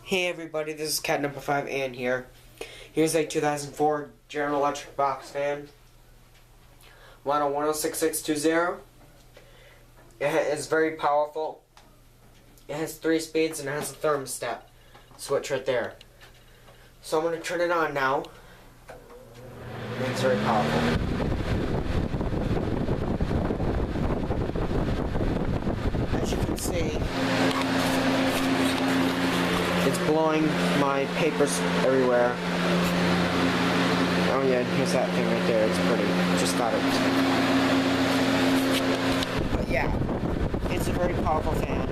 Hey everybody, this is cat number 5 Ann here. Here's a 2004 General Electric box fan. Model 106620. It is very powerful. It has 3 speeds and it has a thermostat switch right there. So I'm going to turn it on now. And it's very powerful. As you can see, it's blowing my papers everywhere. Oh yeah, here's that thing right there. It's pretty. Just got it. But yeah, it's a very powerful fan.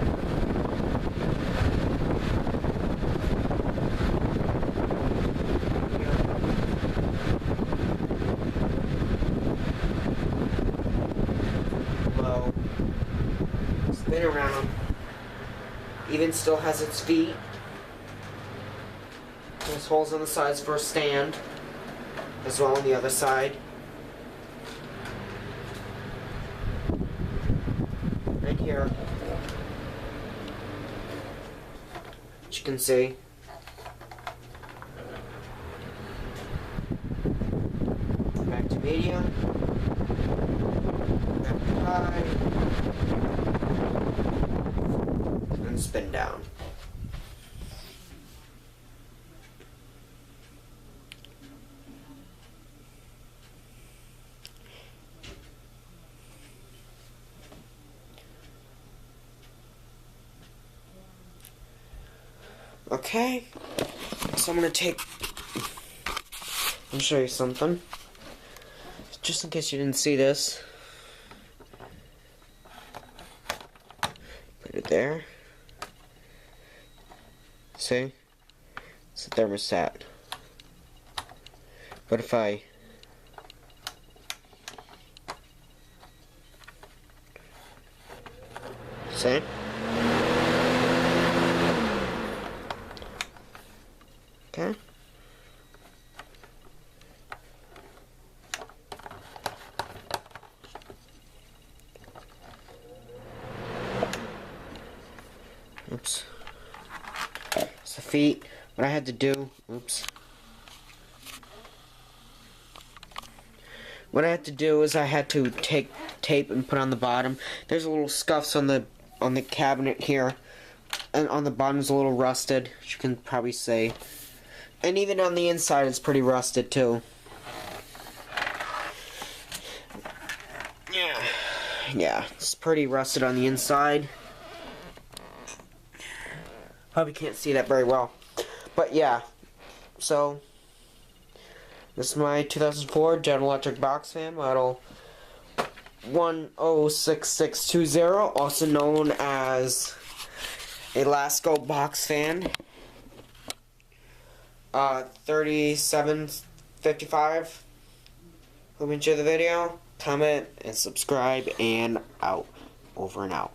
Low. Spin around. Even still has its feet. There's holes on the sides for a stand, as well on the other side. Right here. As you can see. Back to medium. Back to high. And spin down. Okay, so I'm gonna show you something, just in case you didn't see this. Put it there. See? It's a thermostat. But if I see? Okay. Oops. It's the feet. What I had to do, What I had to do is I had to take tape and put on the bottom. There's a little scuffs on the cabinet here, and on the bottom's a little rusted, as you can probably see. And even on the inside, it's pretty rusted too. Yeah, it's pretty rusted on the inside. Probably can't see that very well. But yeah, so this is my 2004 General Electric box fan, model 106620, also known as a Lasco box fan. 3755. Hope you enjoyed the video. Comment and subscribe, and out. Over and out.